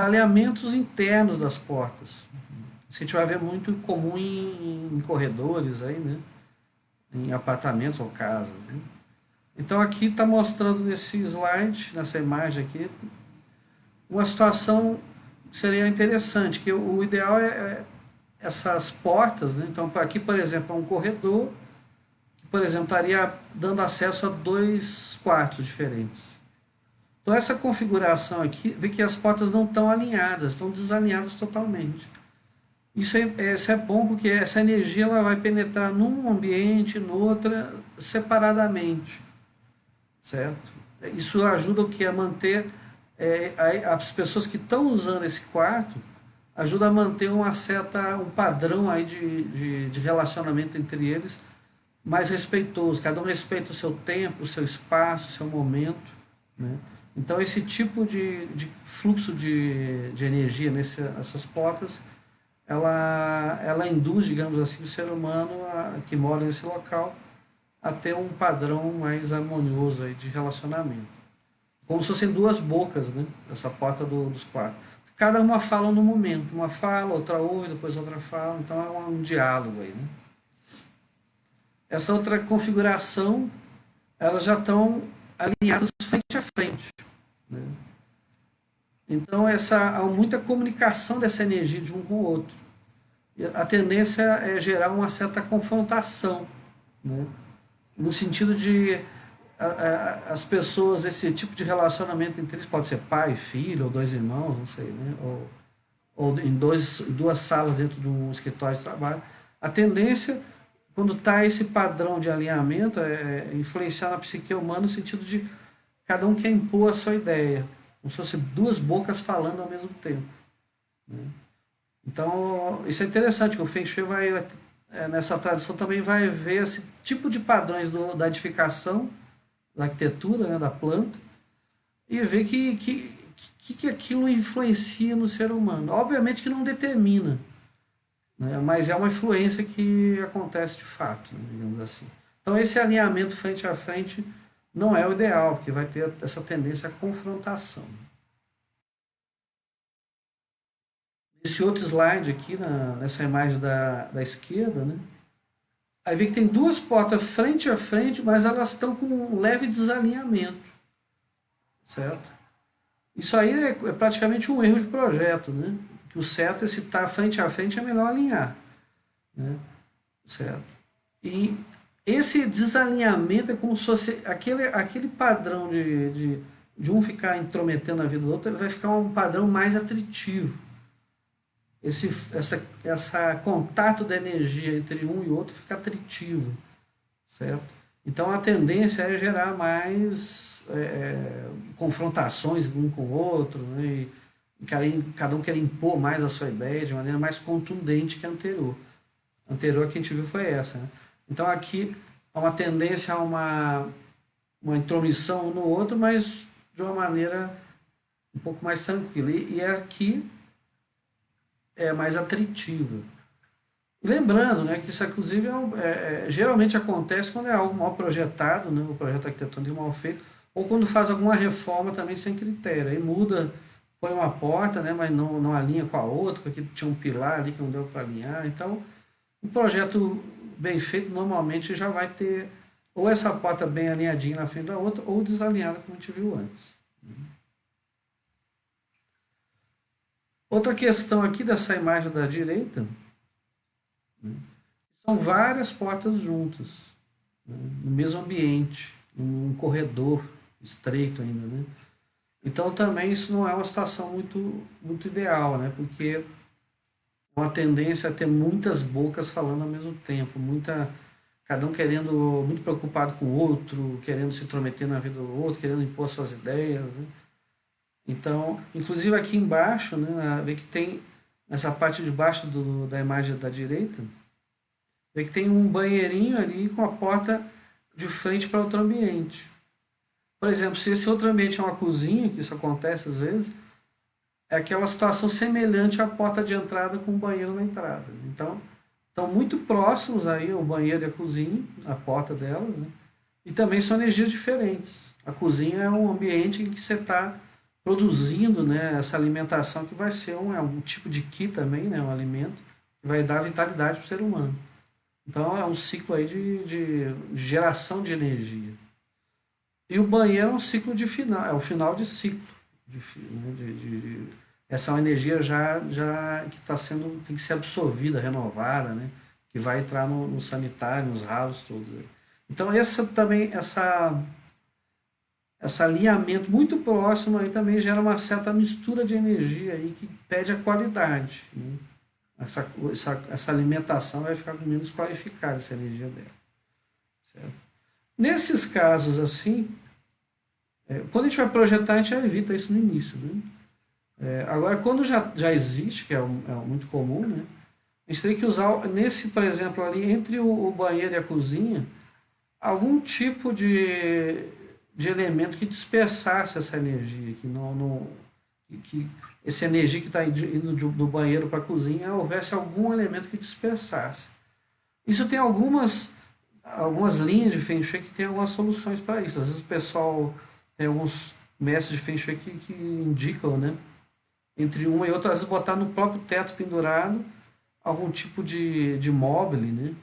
alinhamentos internos das portas. Isso a gente vai ver muito comum em corredores, aí, né? Em apartamentos ou casas. Né? Então aqui está mostrando nesse slide, nessa imagem aqui, uma situação que seria interessante, que o ideal é essas portas, né? Então aqui, por exemplo, é um corredor, que, por exemplo, estaria dando acesso a 2 quartos diferentes. Então essa configuração aqui, vê que as portas não estão alinhadas, estão desalinhadas totalmente. Isso é bom porque essa energia ela vai penetrar num ambiente, no outro, separadamente, certo? Isso ajuda o que? A manter as pessoas que estão usando esse quarto, ajuda a manter um padrão aí de relacionamento entre eles mais respeitoso. Cada um respeita o seu tempo, o seu espaço, o seu momento, né? Então esse tipo de fluxo de energia nessas portas, ela induz, digamos assim, o ser humano que mora nesse local a ter um padrão mais harmonioso aí de relacionamento. Como se fossem 2 bocas, né? Essa porta dos quartos. Cada uma fala no momento. Uma fala, outra ouve, depois outra fala. Então é um diálogo aí, né? Essa outra configuração, elas já estão alinhadas frente a frente, né? Então há muita comunicação dessa energia de um com o outro. A tendência é gerar uma certa confrontação, né? No sentido de as pessoas, esse tipo de relacionamento entre eles pode ser pai, filho, ou 2 irmãos, não sei, né? Ou em 2 salas dentro de um escritório de trabalho. A tendência, quando está esse padrão de alinhamento, é influenciar na psique humana no sentido de cada um quer impor a sua ideia, como se fossem 2 bocas falando ao mesmo tempo, né? Então, isso é interessante, que o Feng Shui nessa tradição também vai ver esse tipo de padrões da edificação, da arquitetura, né, da planta, e ver que aquilo influencia no ser humano. Obviamente que não determina, né, mas é uma influência que acontece de fato, né, digamos assim. Então esse alinhamento frente a frente não é o ideal, porque vai ter essa tendência à confrontação. Esse outro slide aqui, nessa imagem da esquerda, né? Aí vê que tem 2 portas frente a frente, mas elas estão com um leve desalinhamento, certo? Isso aí é praticamente um erro de projeto, né? Que o certo é, se está frente a frente, é melhor alinhar, né? Certo? E esse desalinhamento é como se fosse aquele padrão de um ficar intrometendo na vida do outro, ele vai ficar um padrão mais atritivo. Essa contato da energia entre um e outro fica atritivo, certo? Então a tendência é gerar mais confrontações um com o outro, né? E cada um quer impor mais a sua ideia de maneira mais contundente que a anterior. A anterior que a gente viu foi essa, né? Então aqui há uma tendência a uma intromissão um no outro, mas de uma maneira um pouco mais tranquila. E aqui é mais atritiva. E lembrando, né, que isso inclusive geralmente acontece quando é algo mal projetado, né, o projeto arquitetônico mal feito, ou quando faz alguma reforma também sem critério. Aí muda, põe uma porta, né, mas não alinha com a outra, porque tinha um pilar ali que não deu para alinhar. Então, um projeto bem feito normalmente já vai ter ou essa porta bem alinhadinha na frente da outra, ou desalinhada, como a gente viu antes. Outra questão aqui dessa imagem da direita, né, são várias portas juntas, né, no mesmo ambiente, num corredor estreito ainda, né? Então também isso não é uma situação muito ideal, né? Porque é uma tendência a ter muitas bocas falando ao mesmo tempo, cada um muito preocupado com o outro, querendo se intrometer na vida do outro, querendo impor suas ideias, né? Então, inclusive aqui embaixo, né, vê que tem, nessa parte de baixo da imagem da direita, vê que tem um banheirinho ali com a porta de frente para outro ambiente. Por exemplo, se esse outro ambiente é uma cozinha, que isso acontece às vezes, é aquela situação semelhante à porta de entrada com o banheiro na entrada. Então, estão muito próximos aí o banheiro e a cozinha, a porta delas, né? E também são energias diferentes. A cozinha é um ambiente em que você está produzindo, né, essa alimentação que vai ser um tipo de qi também, né, um alimento, que vai dar vitalidade para o ser humano. Então é um ciclo aí de geração de energia. E o banheiro é um ciclo de final, é o final de ciclo. Né, essa é uma energia já que está sendo, tem que ser absorvida, renovada, né? Que vai entrar no sanitário, nos ralos todos. Então essa também, esse alinhamento muito próximo aí também gera uma certa mistura de energia aí que pede a qualidade. Né? Essa alimentação vai ficar menos qualificada, essa energia dela. Certo? Nesses casos assim, quando a gente vai projetar, a gente já evita isso no início. Né? Agora, quando já existe, que é muito comum, né? A gente teria que usar, por exemplo, ali entre o banheiro e a cozinha, algum tipo de elemento que dispersasse essa energia, que essa energia que está indo do banheiro para a cozinha, houvesse algum elemento que dispersasse. Isso tem algumas linhas de Feng Shui que tem algumas soluções para isso. Às vezes o pessoal tem alguns mestres de Feng Shui que indicam, né? Entre uma e outra, às vezes botar no próprio teto pendurado algum tipo de móvel, né?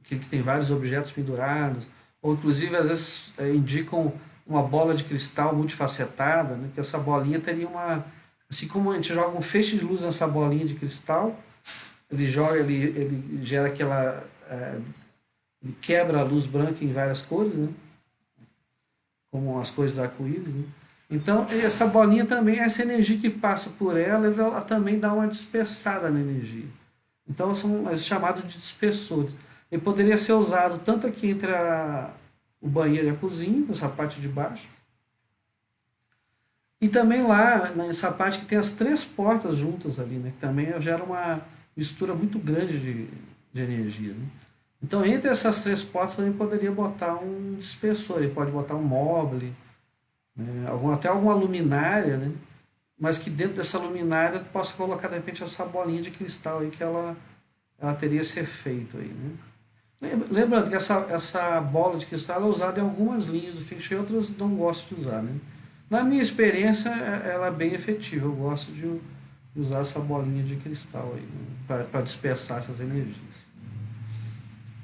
Que tem vários objetos pendurados, ou inclusive às vezes indicam uma bola de cristal multifacetada, né? Que essa bolinha teria assim como a gente joga um feixe de luz nessa bolinha de cristal, ele gera ele quebra a luz branca em várias cores, né? Como as cores do arco-íris, né? Então, essa bolinha também, essa energia que passa por ela também dá uma dispersada na energia. Então, são chamados de dispersores. Ele poderia ser usado tanto aqui entre o banheiro e a cozinha, nessa parte de baixo, e também lá, nessa parte que tem as três portas juntas ali, né? Que também gera uma mistura muito grande de energia. Né? Então, entre essas três portas também poderia botar um dispersor. Ele pode botar um móvel, né? Até alguma luminária, né? Mas que dentro dessa luminária possa colocar de repente essa bolinha de cristal aí que ela teria esse efeito aí, né? Lembrando que essa bola de cristal é usada em algumas linhas do Feng Shui, outras não gosto de usar, né? Na minha experiência, ela é bem efetiva. Eu gosto de usar essa bolinha de cristal aí, né? Para dispersar essas energias.